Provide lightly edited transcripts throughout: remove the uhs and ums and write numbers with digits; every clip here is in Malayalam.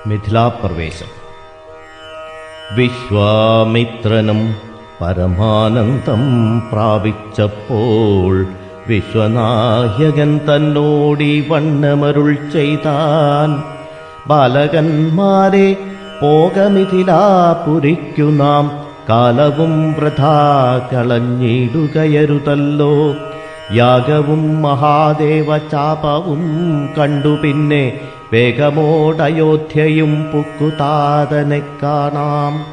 മിഥിലാപ്രവേശം. വിശ്വാമിത്രനും പരമാനന്ദം പ്രാപിച്ചപ്പോൾ വിശ്വനായകൻ തന്നോടി വണ്ണമരുൾ ചെയ്താൻ. ബാലകന്മാരെ പോകമിഥിലാപുരിക്കു നാം കാലവും വൃഥാ കളഞ്ഞിടുകയരുതല്ലോ. യാഗവും മഹാദേവ ചാപവും കണ്ടു പിന്നെ വേഗമോടയോധ്യയും പുക്കുതാതനെ കാണാം.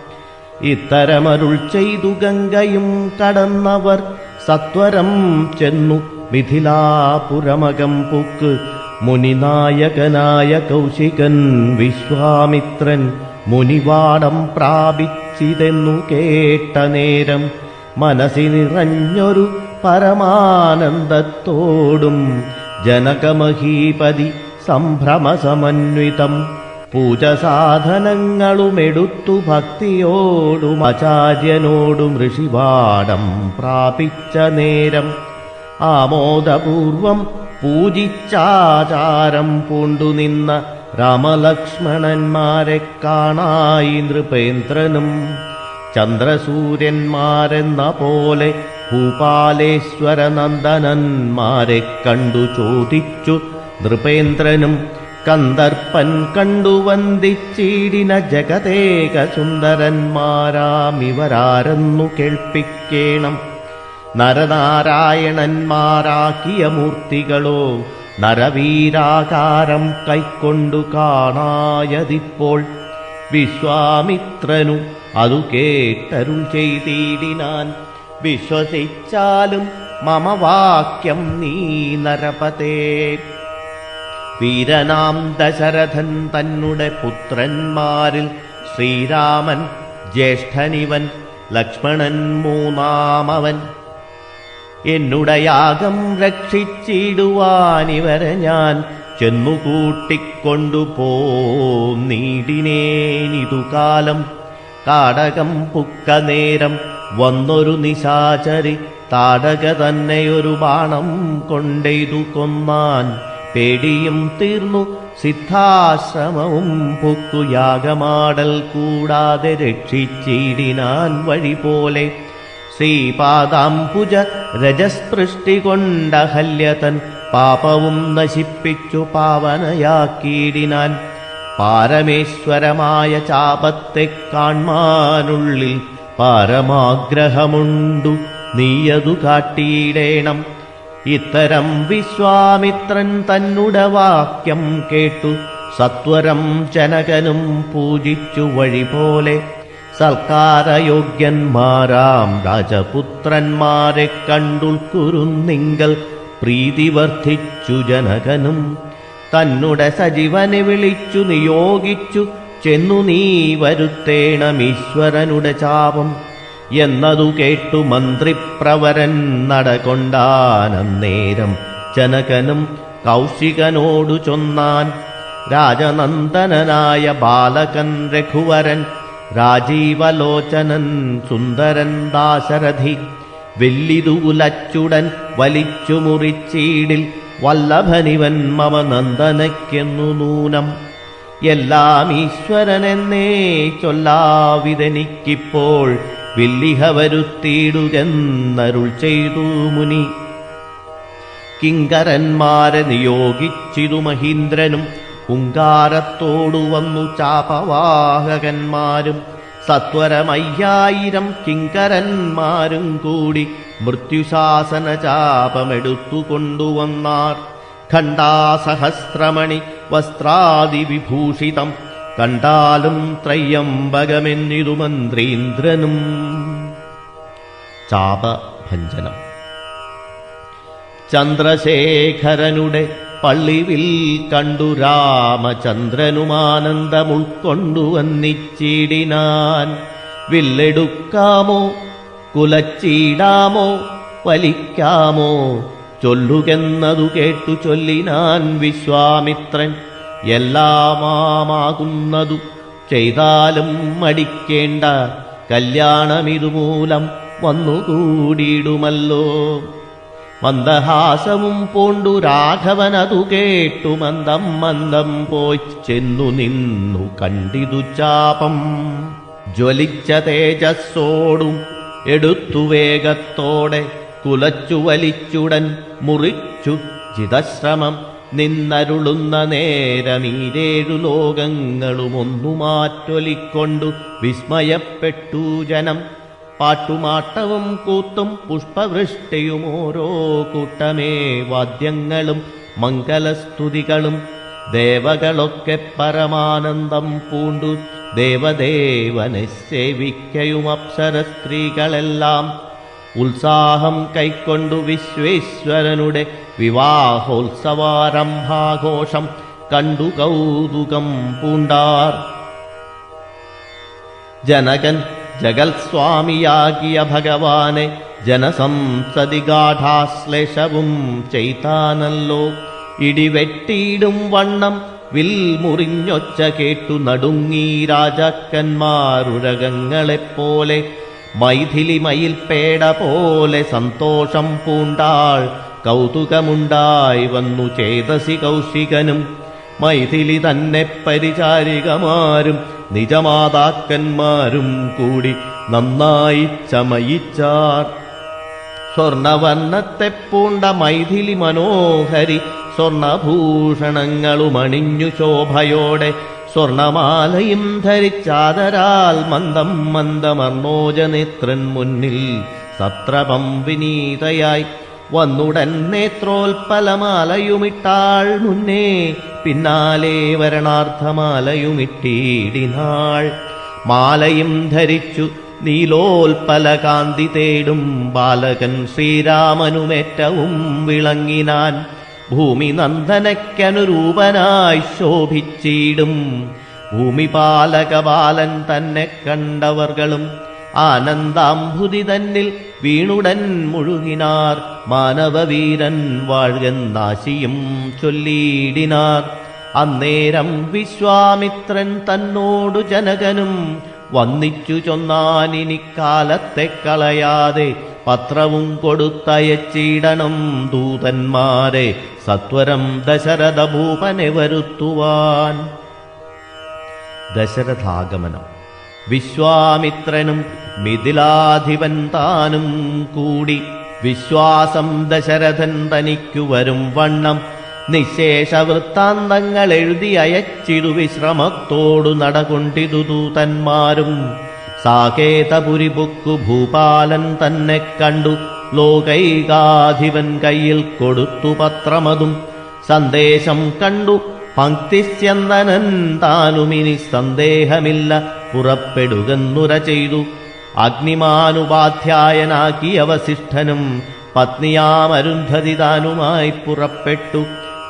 ഇത്തരമരുൾ ചെയ്തു ഗംഗയും കടന്നവർ സത്വരം ചെന്നു മിഥിലാപുരമകം പുക്ക്. മുനിനായകനായ കൗശികൻ വിശ്വാമിത്രൻ മുനിവാടം പ്രാപിച്ചിതെന്നു കേട്ട നേരം മനസ്സി നിറഞ്ഞൊരു പരമാനന്ദത്തോടും ജനകമഹീപതി സംഭ്രമസമന്വിതം പൂജസാധനങ്ങളുമെടുത്തു ഭക്തിയോടും ആചാര്യനോടും ഋഷിവാടം പ്രാപിച്ച നേരം ആമോദപൂർവം പൂജിച്ചാചാരം പൂണ്ടുനിന്ന രാമലക്ഷ്മണന്മാരെ കാണായി നൃപേന്ദ്രനും. ചന്ദ്രസൂര്യന്മാരെന്ന പോലെ ഭൂപാലേശ്വരനന്ദനന്മാരെ കണ്ടു ചോദിച്ചു നൃപേന്ദ്രനും. കന്ദർപ്പൻ കണ്ടു വന്ദിച്ചിടിന ജഗതേക സുന്ദരന്മാരാമിവരാരെന്നു കേൾപ്പിക്കേണം. നരനാരായണന്മാരാക്കിയ മൂർത്തികളോ നരവീരാകാരം കൈക്കൊണ്ടു കാണായതിപ്പോൾ. വിശ്വാമിത്രനു അതു കേട്ടരുൾ ചെയ്തിടിനാൻ. വിശ്വസിച്ചാലും മമ വാക്യം നീ നരപതേ. വീരനാം ദശരഥൻ തന്നെ പുത്രന്മാരിൽ ശ്രീരാമൻ ജ്യേഷ്ഠനിവൻ, ലക്ഷ്മണൻ മൂന്നാമവൻ. എന്നുടയാഗം രക്ഷിച്ചിടുവാനിവരെ ഞാൻ ചെന്നുകൂട്ടിക്കൊണ്ടു പോന്നീടിനേനിതു കാലം. കാടകം പുക്ക നേരം വന്നൊരു നിശാചരി താടക തന്നെയൊരു ബാണം കൊണ്ടെയ്തു കൊന്നാൻ. പേടിയും തീർന്നു സിദ്ധാശ്രമവും പുക്കു യാഗമാടൽ കൂടാതെ രക്ഷിച്ചിടിനാൻ വഴി പോലെ. ശ്രീപാദാംബുജ രജസ്പൃഷ്ടി കൊണ്ടഹല്യതൻ പാപവും നശിപ്പിച്ചു പാവനയാക്കിയിടിനാൻ. പാരമേശ്വരമായ ചാപത്തെ കാൺമാനുള്ളിൽ പാരമാഗ്രഹമുണ്ടു, നീയതു കാട്ടിയിടേണം. ഇത്തരം വിശ്വാമിത്രൻ തന്നുട വാക്യം കേട്ടു സത്വരം ജനകനും പൂജിച്ചു വഴി പോലെ. സൽക്കാരയോഗ്യന്മാരാം രാജപുത്രന്മാരെ കണ്ടുൾക്കുരുന്നിങ്കൽ പ്രീതി വർദ്ധിച്ചു ജനകനും. തന്നുടെ സജീവനെ വിളിച്ചു നിയോഗിച്ചു ചെന്നു നീ വരുത്തേണമീശ്വരനുടെ ചാപം എന്നതു കേട്ടു മന്ത്രിപ്രവരൻ നടകൊണ്ടാനന്നേരം ജനകനും കൗശികനോടു ചൊന്നാൻ. രാജനന്ദനായ ബാലകൻ രഘുവരൻ, രാജീവലോചനൻ സുന്ദരൻ ദാശരഥി, വെല്ലിതുലച്ചുടൻ വലിച്ചു മുറിച്ചീടിൽ വല്ലഭനിവൻ മമ നന്ദനയ്ക്കെന്നു നൂനം. എല്ലാം ഈശ്വരനെന്നേ ചൊല്ലാവിതെനിക്കിപ്പോൾ വില്ലിഹ വരുത്തിയിടുകെന്നരുൾ ചെയ്തു മുനി. കിങ്കരന്മാരെ നിയോഗിച്ചിതു മഹീന്ദ്രനും. ഹുങ്കാരത്തോടു വന്നു ചാപവാഹകന്മാരും സത്വരമയ്യായിരം കിങ്കരന്മാരും കൂടി മൃത്യുശാസന ചാപമെടുത്തുകൊണ്ടുവന്നാർ. ഖണ്ഡാസഹസ്രമണി വസ്ത്രാദിവിഭൂഷിതം കണ്ടാലും ത്രയംബകമെന്നിതു മന്ത്രീന്ദ്രനും. ചാപഭഞ്ജനം. ചന്ദ്രശേഖരനുടെ പള്ളിവിൽ കണ്ടു രാമചന്ദ്രനുമാനന്ദമുൾക്കൊണ്ടു വന്നിച്ചിടിനാൻ. വില്ലെടുക്കാമോ കുലച്ചിടാമോ വലിക്കാമോ ചൊല്ലുകെന്നതു കേട്ടു ചൊല്ലിനാൻ വിശ്വാമിത്രൻ. എല്ലാമാകുന്നതു ചെയ്താലും മടിക്കേണ്ട, കല്യാണമിതുമൂലം വന്നുകൂടിയിടുമല്ലോ. മന്ദഹാസവും പൂണ്ടു രാഘവനതു കേട്ടു മന്ദം മന്ദം പോയി ചെന്നു നിന്നു കണ്ടിതു ചാപം. ജ്വലിച്ച തേജസ്സോടും എടുത്തു വേഗത്തോടെ കുലച്ചു വലിച്ചുടൻ മുറിച്ചു ചിതശ്രമം. നിന്നരുളുന്ന നേരമീരേഴു ലോകങ്ങളും ഒന്നു മാറ്റൊലിക്കൊണ്ടു വിസ്മയപ്പെട്ടു ജനം. പാട്ടുമാട്ടവും കൂത്തും പുഷ്പവൃഷ്ടിയും ഓരോ കൂട്ടമേ വാദ്യങ്ങളും മംഗലസ്തുതികളും. ദേവകളൊക്കെ പരമാനന്ദം പൂണ്ടു ദേവദേവനെ സേവിക്കയും അപ്സര സ്ത്രീകളെല്ലാം ഉത്സാഹം കൈക്കൊണ്ടു വിശ്വേശ്വരനുടെ വിവാഹോത്സവാരംഭാഘോഷം കണ്ടു കൗതുകം പൂണ്ടാർ. ജനകൻ ജഗൽസ്വാമിയാകിയ ഭഗവാനെ ജനസംസതി ഗാഠാശ്ലേഷവും ചെയ്താനല്ലോ. ഇടിവെട്ടിയിടും വണ്ണം വിൽമുറിഞ്ഞൊച്ച കേട്ടു നടുങ്ങി രാജാക്കന്മാരുരകങ്ങളെപ്പോലെ. മൈഥിലി മയിൽപേട പോലെ സന്തോഷം പൂണ്ടാൾ. കൗതുകമുണ്ടായി വന്നു ചേതസി കൗശികനും. മൈഥിലി തന്നെ പരിചാരികമാരും നിജമാതാക്കന്മാരും കൂടി നന്നായി ചമയിച്ചാർ. സ്വർണവർണ്ണത്തെ പൂണ്ട മൈഥിലി മനോഹരി സ്വർണഭൂഷണങ്ങളുമണിഞ്ഞു ശോഭയോടെ. സ്വർണമാലയും ധരിച്ചാദരാൽ മന്ദം മന്ദമർണോജനേത്രൻ മുന്നിൽ സത്രപം വിനീതയായി വന്നുടൻ നേത്രോൽപ്പലമാലയുമിട്ടാൾ മുന്നേ. പിന്നാലെ വരണാർത്ഥമാലയുമിട്ടീടിനാൾ. മാലയും ധരിച്ചു നീലോൽപ്പല കാന്തി തേടും ബാലകൻ ശ്രീരാമനുമേറ്റവും വിളങ്ങിനാൻ. ഭൂമി നന്ദനയ്ക്കനുരൂപനായി ശോഭിച്ചിടും ഭൂമിപാലകബാലൻ തന്നെ കണ്ടവർകളും ആനന്ദാംബുതി തന്നിൽ വീണുടൻ മുഴുകിനാർ. മാനവവീരൻ വാഴ്കന്നാശിയും ചൊല്ലിയിടിനാർ. അന്നേരം വിശ്വാമിത്രൻ തന്നോടു ജനകനും വന്നിച്ചു ചൊന്നാനിനിക്കാലത്തെ കളയാതെ പത്രവും കൊടുത്തയച്ചിടണം ദൂതന്മാരെ സത്വരം ദശരഥ ഭൂപനെ വരുത്തുവാൻ. ദശരഥാഗമനം. വിശ്വാമിത്രനും മിഥിലാധിപൻ താനും കൂടി വിശ്വാസം ദശരഥൻ തനിക്കു വരും വണ്ണം നിശേഷ വൃത്താന്തങ്ങൾ എഴുതി അയച്ചിടു വിശ്രമത്തോടു നടകൊണ്ടിതു ദൂതന്മാരും. സാകേതപുരി ബുക്കു ഭൂപാലൻ തന്നെ കണ്ടു ലോകൈകാധിപൻ കയ്യിൽ കൊടുത്തു പത്രമതും. സന്ദേശം കണ്ടു പങ്ക്തിസ്യന്ദനൻ താനുമിനി സന്ദേഹമില്ല പുറപ്പെടുകെന്നുര ചെയ്തു. അഗ്നിമാനുപാധ്യായനാക്കിയ വസിഷ്ഠനും പത്നിയാമരുന്ധതി താനുമായി പുറപ്പെട്ടു.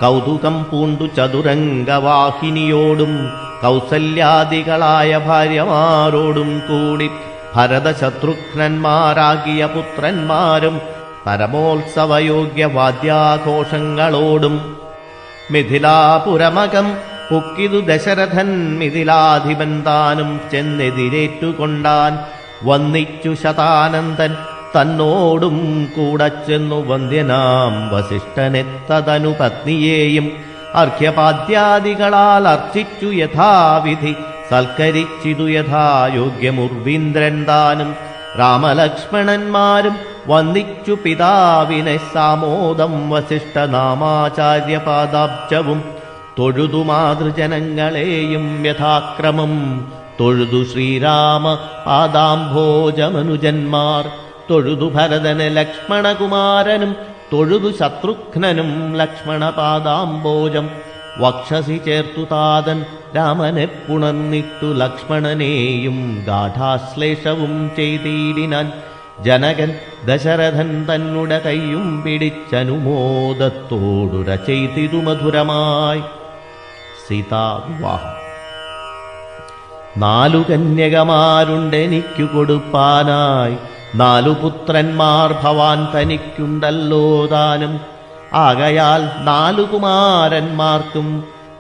കൗതുകം പൂണ്ടു ചതുരംഗവാഹിനിയോടും കൗസല്യാദികളായ ഭാര്യമാരോടും കൂടി ഭരതശത്രുഘ്നന്മാരാകിയ പുത്രന്മാരും പരമോത്സവയോഗ്യ വാദ്യാഘോഷങ്ങളോടും മിഥിലാപുരമകം പൊക്കിതു ദശരഥൻ. മിഥിലാധിപൻ താനും ചെന്നെതിരേറ്റുകൊണ്ടാൻ. വന്നിച്ചു ശതാനന്ദൻ തന്നോടും കൂടെ ചെന്നു വന്ദ്യനാം വസിഷ്ഠനെത്തതനു പത്നിയെയും അർഘ്യപാദ്യാദികളാൽ അർച്ചിച്ചു യഥാവിധി സൽക്കരിച്ചിതു യഥായോഗ്യമുർവീന്ദ്രൻ താനും. രാമലക്ഷ്മണന്മാരും വന്ദിച്ചു പിതാവിനെ സാമോദം വസിഷ്ഠനാമാചാര്യപാദാബ്ജവും. തൊഴുതു മാതൃജനങ്ങളെയും യഥാക്രമം തൊഴുതു ശ്രീരാമ പാദാംഭോജമനുജന്മാർ. തൊഴുതു ഭരതന് ലക്ഷ്മണകുമാരനും തൊഴുതു ശത്രുഘ്നനും ലക്ഷ്മണപാദാംബോജം. വക്ഷസി ചേർത്തു താതൻ രാമനെ പുണർന്നിട്ടു ലക്ഷ്മണനെയും ഗാഠാശ്ലേഷവും ചെയ്തിടിനാൻ. ജനകൻ ദശരഥൻ തന്നുടെ കൈയും പിടിച്ചനുമോദത്തോടുര ചെയ്തിതു മധുരമായി. സീതാവിവാഹം. 4 കന്യകമാരുണ്ടെനിക്കു കൊടുപ്പാനായി 4 പുത്രന്മാർ ഭവാൻ തനിക്കുണ്ടല്ലോ താനും. ആകയാൽ 4 കുമാരന്മാർക്കും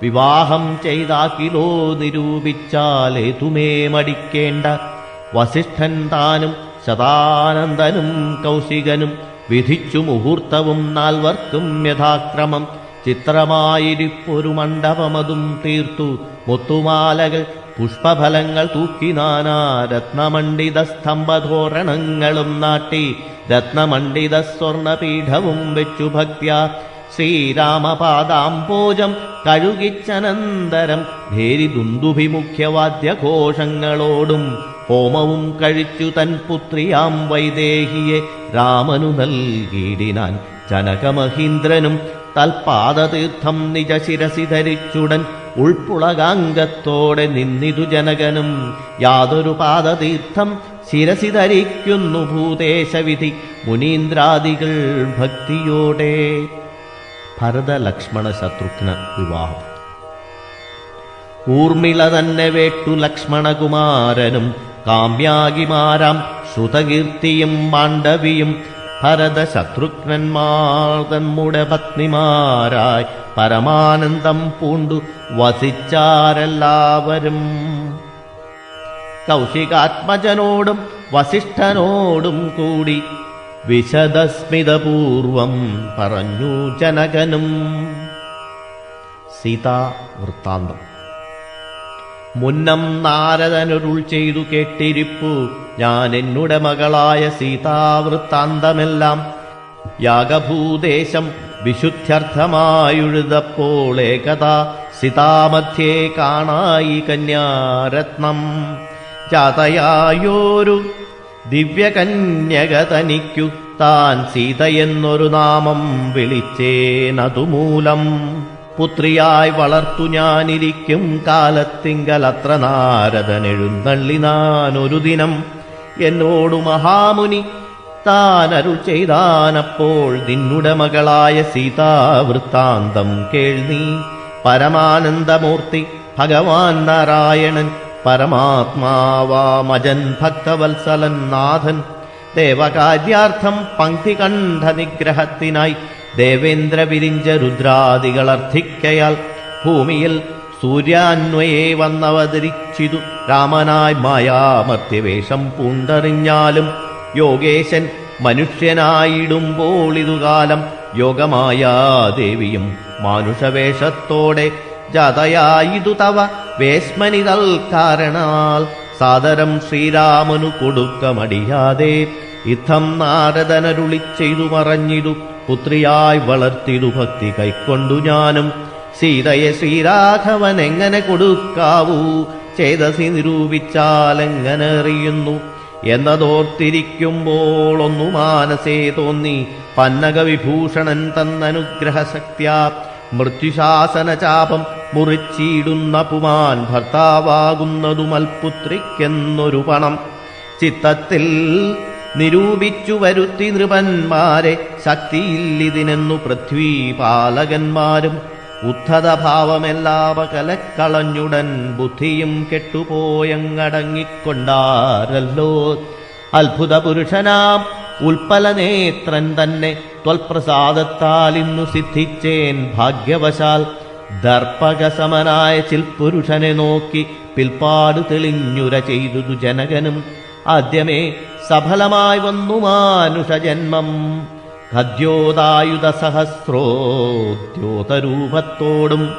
വിവാഹം ചെയ്താക്കിലോ നിരൂപിച്ചാലേതുമേ മടിക്കേണ്ട. വസിഷ്ഠൻ താനും ശതാനന്ദനും കൗശികനും വിധിച്ചു മുഹൂർത്തവും നാൽവർക്കും യഥാക്രമം. ചിത്രമായിരിപ്പൊരു മണ്ഡപമതും തീർത്തു മുത്തുമാലകൾ പുഷ്പഫലങ്ങൾ തൂക്കി നാനാ രത്നമണ്ഡിത സ്തംഭധോരണങ്ങളും നാട്ടി രത്നമണ്ഡിത സ്വർണപീഠവും വെച്ചു ഭക്ത്യാ ശ്രീരാമപാദാംബോജം കഴുകിച്ചനന്തരം ഭേരി ദുന്ദുഭിമുഖ്യവാദ്യഘോഷങ്ങളോടും ഹോമവും കഴിച്ചു തൻ പുത്രിയാം വൈദേഹിയെ രാമനു നൽകിയിടിനാൻ ജനകമഹീന്ദ്രനും. തൽപാദതീർത്ഥം നിജശിരസി ധരിച്ചുടൻ ഉൾപ്പുളകാംഗത്തോടെ നിന്നിതു ജനകനും. യാതൊരു പാദതീർത്ഥം ശിരസി ധരിക്കുന്നു ഭൂദേശവിധി മുനീന്ദ്രാദികൾ ഭക്തിയോടെ. ഭരത ലക്ഷ്മണ ശത്രുഘ്ന വിവാഹം. ഊർമിള തന്നെ വേട്ടു ലക്ഷ്മണകുമാരനും കാമ്യാകിമാരാം ശ്രുതകീർത്തിയും മാണ്ഡവിയും ഭരത ശത്രുഘ്നന്മാർ തമ്മുടെ പത്നിമാരായി പരമാനന്ദം പൂണ്ടു വസിച്ചാരെല്ലാവരും. കൗശികാത്മജനോടും വസിഷ്ഠനോടും കൂടി വിശദസ്മിതപൂർവം പറഞ്ഞു ജനകനും. സീതാ വൃത്താന്തം. മുന്നം നാരദനരുൾ ചെയ്തു കേട്ടിരിപ്പു ഞാൻ എന്നുടെ മകളായ സീതാവൃത്താന്തമെല്ലാം. യാഗഭൂദേശം വിശുദ്ധ്യർത്ഥമായുഴുതപ്പോൾ ഏകദാ സീതാമധ്യേ കാണായി കന്യാരത്നം. ജാതയായോരു ദിവ്യകന്യക തനിക്കു താൻ സീതയെന്നൊരു നാമം വിളിച്ചേനതുമൂലം. പുത്രിയായി വളർത്തു ഞാനിരിക്കും കാലത്തിങ്കലത്ര നാരദനെഴുന്നള്ളിനാനൊരു ദിനം. എന്നോടു മഹാമുനി താനരുൾ ചെയ്താനപ്പോൾ നിന്നുടെ മകളായ സീതാവൃത്താന്തം കേൾനീ. പരമാനന്ദമൂർത്തി ഭഗവാൻ നാരായണൻ പരമാത്മാവാമജൻ ഭക്തവത്സലൻ നാഥൻ ദേവകാര്യാർത്ഥം പങ്ക്തികണ്ഠ നിഗ്രഹത്തിനായി ദേവേന്ദ്ര വിരിഞ്ച രുദ്രാദികളർത്ഥിക്കയാൽ ഭൂമിയിൽ സൂര്യാന്വയെ വന്നവതരിച്ചിതു രാമനായി മായാമർത്യവേഷം പൂണ്ടറിഞ്ഞാലും. യോഗേശൻ മനുഷ്യനായിടുമ്പോൾ ഇതുകാലം യോഗമായാദേവിയും മാനുഷവേഷത്തോടെ ജാതയായിതു തവ വേശ്മനിതൽ കാരണാൽ സാദരം ശ്രീരാമനു കൊടുക്കമടിയാതെ. ഇത്തം നാരദനരുളി ചെയ്തു മറഞ്ഞിതു പുത്രിയായി വളർത്തിതു ഭക്തി കൈക്കൊണ്ടു ഞാനും. സീതയെ ശ്രീരാഘവൻ എങ്ങനെ കൊടുക്കാവൂ ചേതസി നിരൂപിച്ചാലെങ്ങനെ അറിയുന്നു എന്നതോർത്തിരിക്കുമ്പോൾ ഒന്നു മാനസേ തോന്നി പന്നകവിഭൂഷണൻ തന്നനുഗ്രഹശക്ത്യാ. മൃത്യുശാസന ചാപം മുറിച്ചിടുന്ന പുമാൻ ഭർത്താവാകുന്നതു മൽപുത്രിക്കെന്നൊരു പണം ചിത്തത്തിൽ നിരൂപിച്ചു വരുത്തി നൃപന്മാരെ. ശക്തിയില്ലിതിനെന്നു പൃഥ്വീപാലകന്മാരും ഉദ്ധതഭാവമെല്ലാവകലക്കളഞ്ഞുടൻ ബുദ്ധിയും കെട്ടുപോയങ്ങടങ്ങിക്കൊണ്ടാരല്ലോ. അത്ഭുത പുരുഷനാം ഉൽപ്പലനേത്രൻ തന്നെ ത്വൽപ്രസാദത്താൽ ഇന്നു സിദ്ധിച്ചേൻ ഭാഗ്യവശാൽ. ദർപ്പകസമനായ ചിൽപുരുഷനെ നോക്കി പിൽപ്പാട് തെളിഞ്ഞുര ചെയ്തു ജനകനും. ആദ്യമേ സഫലമായി വന്നു മാനുഷജന്മം ഖദ്യോതായുധ സഹസ്രോദ്യോതരൂപത്തോടും.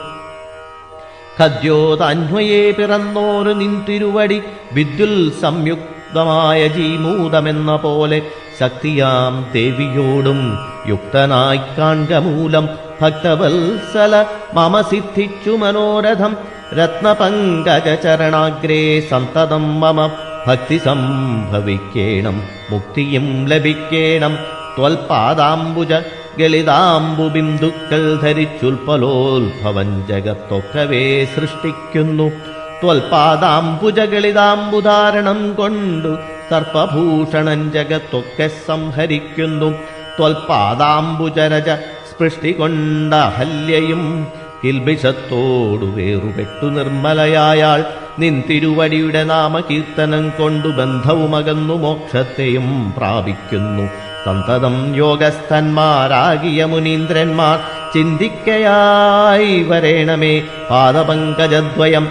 ഖദ്യോതാന്വയെ പിറന്നോരു നിൻ തിരുവടി വിദ്യുൽ സംയുക്തമായ ജീമൂതമെന്ന പോലെ ശക്തിയാം ദേവിയോടും യുക്തനായി കാൺക മൂലം ഭക്തവത്സല മമ സിദ്ധിച്ചു മനോരഥം. രത്നപങ്കജചരണാഗ്രേ സന്തതം മമ ഭക്തി സംഭവിക്കേണം മുക്തിയും ലഭിക്കേണം. ത്വൽപാദാംബുജ ഗളിതാംബുബിന്ദുക്കൾ ധരിച്ചുൽപലോത്ഭവൻ ജഗത്തൊക്കവേ സൃഷ്ടിക്കുന്നു. ത്വൽപാദാംബുജ ഗളിതാംബുധാരണം കൊണ്ടു സർപ്പഭൂഷണൻ ജഗത്തൊക്കെ സംഹരിക്കുന്നു. ത്വൽപാദാംബുജരജ സ്പൃഷ്ടി കൊണ്ട അഹല്യയും കിൽബിഷത്തോടു വേറുപെട്ടു നിർമ്മലയായാൾ. നിൻ തിരുവടിയുടെ നാമകീർത്തനം കൊണ്ടു ബന്ധവുമകന്നു മോക്ഷത്തെയും പ്രാപിക്കുന്നു. സന്തതം യോഗസ്ഥന്മാരാകിയ മുനീന്ദ്രന്മാർ ചിന്തിക്കയായി വരേണമേ പാദപങ്കജദ്വയം.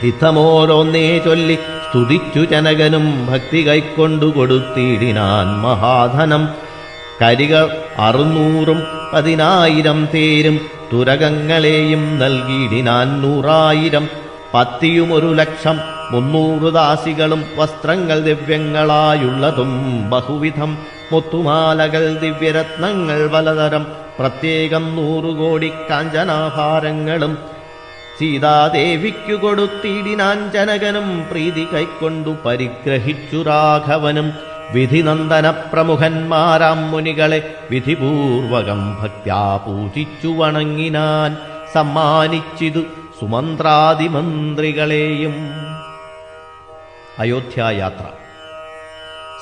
ഇത്തമോരോന്നേ ചൊല്ലി സ്തുതിച്ചു ജനകനും ഭക്തി കൈക്കൊണ്ടു കൊടുത്തിടിനാൻ മഹാധനം. കരികൾ 600 തേരും തുരകങ്ങളെയും നൽകിയിടിനാൻ 100,000 പത്തിയും 1,00,000 ദാസികളും വസ്ത്രങ്ങൾ ദിവ്യങ്ങളായുള്ളതും ബഹുവിധം മുത്തുമാലകൾ ദിവ്യരത്നങ്ങൾ പലതരം പ്രത്യേകം 100 കോടി കാഞ്ചനാഭാരങ്ങളും സീതാദേവിക്കു കൊടുത്തിടിനാൻ ജനകനും പ്രീതി കൈക്കൊണ്ടു പരിഗ്രഹിച്ചു രാഘവനും വിധിനന്ദന പ്രമുഖന്മാരാം മുനികളെ വിധിപൂർവകം ഭക്ത്യാ പൂജിച്ചു വണങ്ങിനാൻ സമ്മാനിച്ചിതു സുമന്ത്രാദിമന്ത്രികളെയും. അയോധ്യായാത്ര.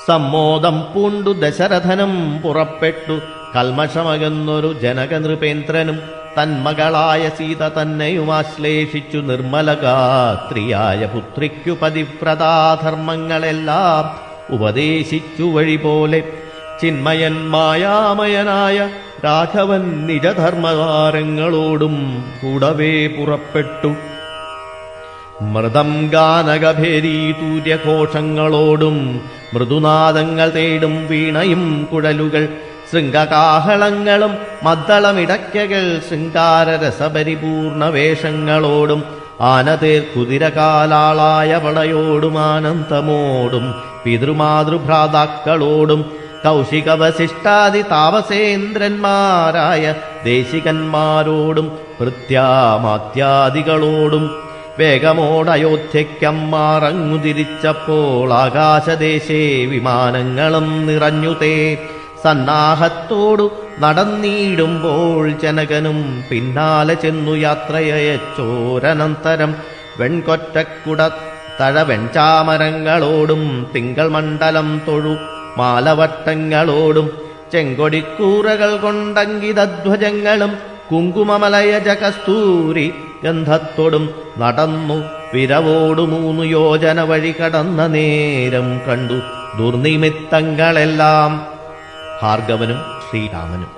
സമ്മോദം പൂണ്ടു ദശരഥനും പുറപ്പെട്ടു കൽമഷമകന്നൊരു ജനകനൃപേന്ദ്രനും തന്മകളായ സീത തന്നെയുമാശ്ലേഷിച്ചു നിർമ്മലഗാത്രിയായ പുത്രിക്കു പതിവ്രതാധർമ്മങ്ങളെല്ലാം ഉപദേശിച്ചു വഴിപോലെ ചിന്മയൻ മായാമയനായ രാഘവൻ നിജധർമ്മതാരങ്ങളോടും കൂടവേ പുറപ്പെട്ടു. മൃദം ഗാനകഭേരീതൂര്യഘോഷങ്ങളോടും മൃദുനാദങ്ങൾ തേടും വീണയും കുഴലുകൾ ശൃംഗകാഹളങ്ങളും മദ്ദളമിടയ്ക്കകൾ ശൃംഗാരരസപരിപൂർണ വേഷങ്ങളോടും ആനതേർ കുതിരകാലാളായ വളയോടും ആനന്ദമോടും പിതൃമാതൃഭ്രാതാക്കളോടും കൗശികവശിഷ്ടാദി താപസേന്ദ്രന്മാരായ ദേശികന്മാരോടും ഭൃത്യാമാത്യാദികളോടും വേഗമോടയോധ്യയ്ക്കമ്മാറങ്ങു തിരിച്ചപ്പോൾ ആകാശദേശേ വിമാനങ്ങളും നിറഞ്ഞുതേ. സന്നാഹത്തോടു നടന്നിടുമ്പോൾ ജനകനും പിന്നാലെ ചെന്നു യാത്രയച്ചോരനന്തരം വെൺകൊറ്റക്കുട തഴവെൺചാമരങ്ങളോടും തിങ്കൾ മണ്ഡലം തൊഴു മാലവട്ടങ്ങളോടും ചെങ്കൊടിക്കൂറകൾ കൊണ്ടങ്കിതധ്വജങ്ങളും കുങ്കുമമലയജ കസ്തൂരി ഗന്ധത്തോടും നടന്നു വിരവോടു 3 യോജന വഴി കടന്ന നേരം കണ്ടു ദുർനിമിത്തങ്ങളെല്ലാം. ഭാർഗവനും ശ്രീരാമനും.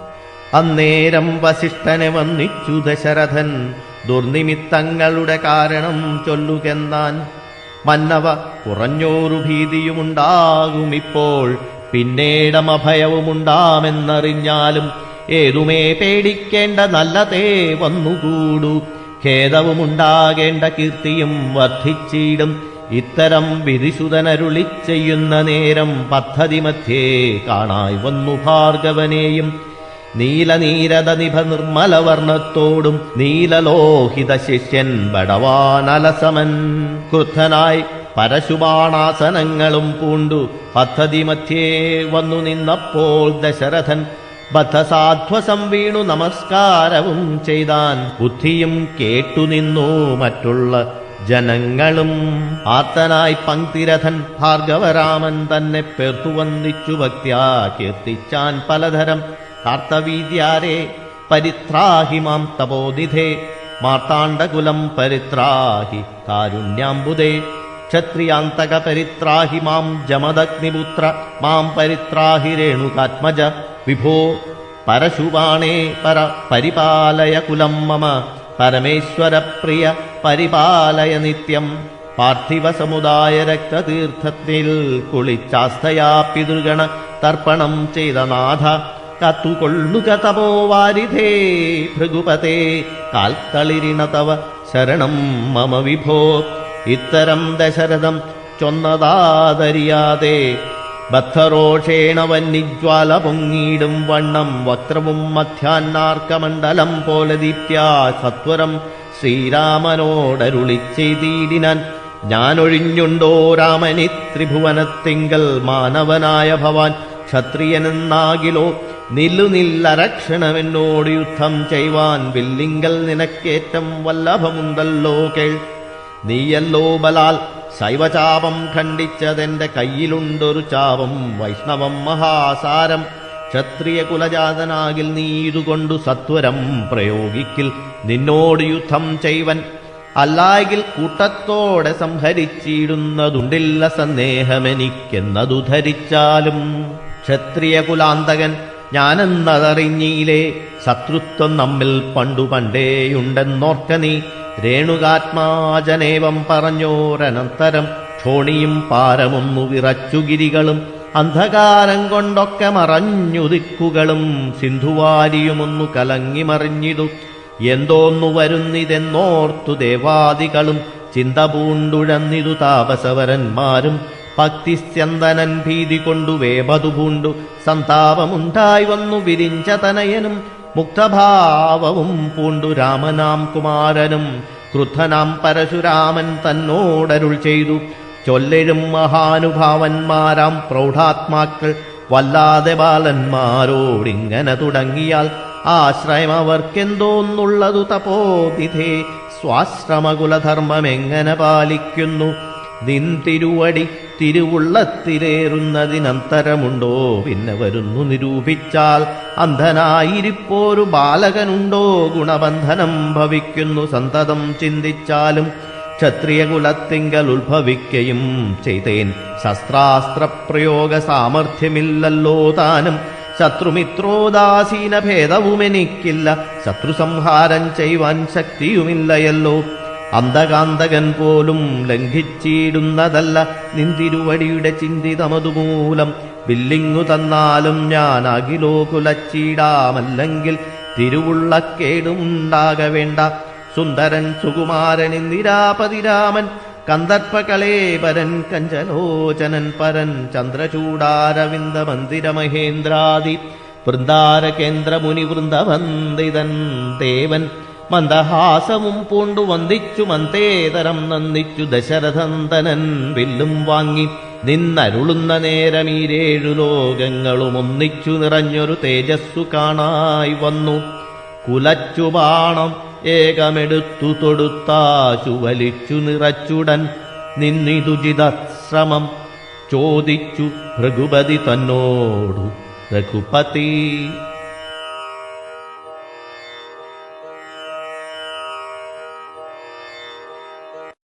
അന്നേരം വസിഷ്ഠനെ വന്നിച്ചു ദശരഥൻ ദുർനിമിത്തങ്ങളുടെ കാരണം ചൊല്ലുകെന്നാൻ. മന്നവ കുറഞ്ഞോരു ഭീതിയുമുണ്ടാകുമിപ്പോൾ പിന്നീടമഭയവുമുണ്ടാമെന്നറിഞ്ഞാലും ഏതുമേ പേടിക്കേണ്ട നല്ലതേ വന്നുകൂടൂ. ഖേദവുമുണ്ടാകേണ്ട കീർത്തിയും വർദ്ധിച്ചിടും. ഇത്തരം വിധിസുതനരുളി ചെയ്യുന്ന നേരം പദ്ധതി മധ്യേ കാണായി വന്നു ഭാർഗവനെയും നീലനീരത നിഭ നിർമ്മലവർണ്ണത്തോടും നീലലോഹിത ശിഷ്യൻ ബടവാനലസമൻ ക്രുദ്ധനായി പരശുബാണാസനങ്ങളും പൂണ്ടു പദ്ധതി മധ്യേ വന്നു നിന്നപ്പോൾ ദശരഥൻ ബദ്ധസാധ്വസം വീണു നമസ്കാരവും ചെയ്താൻ. ബുദ്ധിയും കേട്ടുനിന്നു മറ്റുള്ള ജനങ്ങളും. ആർത്തനായി പങ്ക്തിരഥൻ ഭാർഗവരാമൻ തന്നെ പേർത്തു വന്ദിച്ചു ഭക്ത്യാ കീർത്തിച്ചാൻ പലതരം. കാർത്തവീര്യാരേ പരിത്രാഹി മാം തപോനിധേ മാർത്താണ്ഡകുലം പരിത്രാഹി കാരുണ്യാംബുദേ ക്ഷത്രിയാന്തക പരിത്രാഹി മാം ജമദഗ്നിപുത്ര മാം പരിത്രാഹി രേണുകാത്മജ വിഭോ പരശുബാണേ പരിപാലയ കുലം മമ പരമേശ്വരപ്രിയ പരിപാലയ നിത്യം. പാർത്ഥിവ സമുദായ രക്തതീർത്ഥത്തിൽ കുളിച്ചാസ്തയാ പിതൃഗണ തർപ്പണം ചെയ്ത നാഥ കത്തുകൊള്ളുക തപോവാരിധേ ഭൃഗുപതേ കാൽത്തളിരിണ തവ ശരണം മമ വിഭോ. ഇത്തരം ദശരഥം ചൊന്നതാതറിയാതെ ബദ്ധരോഷേണ വന്യജ്വാല പൊങ്ങിയിടും വണ്ണം വക്രവും മധ്യാന്നാർക്കമണ്ഡലം പോലെ ദീപ്ത്യാ സത്വരം ശ്രീരാമനോടരുളി ചെയ്തിടിനാൻ. ഞാനൊഴിഞ്ഞുണ്ടോ രാമനി ത്രിഭുവനത്തിങ്കൽ മാനവനായ ഭവാൻ ക്ഷത്രിയനെന്നാകിലോ നില്ലരക്ഷണമെന്നോട് യുദ്ധം ചെയ്വാൻ വില്ലിങ്കൽ നിനക്കേറ്റം വല്ലഭമുണ്ടല്ലോ കേൾ. നീയല്ലോ ബലാൽ ശൈവചാപം ഖണ്ഡിച്ചതെന്റെ കയ്യിലുണ്ടൊരു ചാപം വൈഷ്ണവം മഹാസാരം. ക്ഷത്രിയ കുലജാതനാകിൽ നീ ഇതുകൊണ്ടു സത്വരം പ്രയോഗിക്കിൽ നിന്നോട് യുദ്ധം ചെയ്വൻ. അല്ലായെങ്കിൽ കൂട്ടത്തോടെ സംഹരിച്ചിടുന്നതുണ്ടില്ല സന്ദേഹമെനിക്കെന്നതു ധരിച്ചാലും. ക്ഷത്രിയ കുലാന്തകൻ ഞാനെന്നതറിഞ്ഞീലേ ശത്രുത്വം നമ്മിൽ പണ്ടുപണ്ടേയുണ്ടെന്നോർക്ക നീ. രേണുകാത്മാജനേവം പറഞ്ഞോരനന്തരം ക്ഷോണിയും പാരമൊന്നു വിറച്ചുഗിരികളും അന്ധകാരം കൊണ്ടൊക്കെ മറഞ്ഞു ദിക്കുകളും സിന്ധുവാരിയുമൊന്നു കലങ്ങി മറിഞ്ഞിതു. എന്തോന്നു വരുന്നിതെന്നോർത്തു ദേവാദികളും ചിന്ത പൂണ്ടുഴന്നിതു താപസവരന്മാരും. ഭക്തിസ്യന്തനൻ ഭീതി കൊണ്ടു വേപതു പൂണ്ടു സന്താപമുണ്ടായി വന്നു വിരിഞ്ച തനയനും. മുക്തഭാവവും പൂണ്ടു രാമനാം കുമാരനും ക്രുദ്ധനാം പരശുരാമൻ തന്നോടരുൾ ചെയ്തു. ചൊല്ലെഴും മഹാനുഭാവന്മാരാം പ്രൗഢാത്മാക്കൾ വല്ലാതെ ബാലന്മാരോടിങ്ങനെ തുടങ്ങിയാൽ ആശ്രയം അവർക്കെന്തോന്നുള്ളതു തപോനിധേ. സ്വാശ്രമകുലധർമ്മമെങ്ങനെ പാലിക്കുന്നു? നിൻ തിരുവടി തിരുവുള്ളത്തിലേറുന്നതിനന്തരമുണ്ടോ? പിന്നെ വരുന്നു നിരൂപിച്ചാൽ അന്ധനായിരിപ്പോരു ബാലകനുണ്ടോ? ഗുണബന്ധനം ഭവിക്കുന്നു സന്തതം ചിന്തിച്ചാലും. ക്ഷത്രിയകുലത്തിങ്കൽ ഉത്ഭവിക്കയും ചെയ്തേൻ ശസ്ത്രാസ്ത്രപ്രയോഗ സാമർഥ്യമില്ലല്ലോ താനും. ശത്രുമിത്രോദാസീന ഭേദവുമെനിക്കില്ല, ശത്രുസംഹാരം ചെയ്യുവാൻ ശക്തിയുമില്ലയല്ലോ. അന്ധകാന്തകൻ പോലും ലംഘിച്ചിടുന്നതല്ല നിന്തിരുവടിയുടെ ചിന്തിതമതുമൂലം. വില്ലിങ്ങു തന്നാലും ഞാൻ അഖിലോ കുലച്ചീടാമല്ലെങ്കിൽ തിരുവുള്ളക്കേടുമുണ്ടാകവേണ്ട. സുന്ദരൻ സുകുമാരൻ ഇന്ദിരാപതിരാമൻ കന്ദർപ്പകളേപരൻ കഞ്ചലോചനൻ പരൻ ചന്ദ്രചൂടാരവിന്ദ മന്ദിര മഹേന്ദ്രാദി വൃന്ദാര കേന്ദ്രമുനി വൃന്ദവന്ദിതൻ ദേവൻ. മന്ദഹാസവും പൂണ്ടു വന്ദിച്ചു മന്തേതരം നന്ദിച്ചു ദശരഥനന്ദനൻ വില്ലും വാങ്ങി. നിന്നരുളുന്ന നേരമീരേഴു ലോകങ്ങളും ഒന്നിച്ചു നിറഞ്ഞൊരു തേജസ്സു കാണായി വന്നു. കുലച്ചു ബാണം ഏകമെടുത്തു തൊടുത്താശു വലിച്ചു നിറച്ചുടൻ നിന്നിതുചിതശ്രമം ചോദിച്ചു ഭൃഗുപതി തന്നോടു. രഘുപതി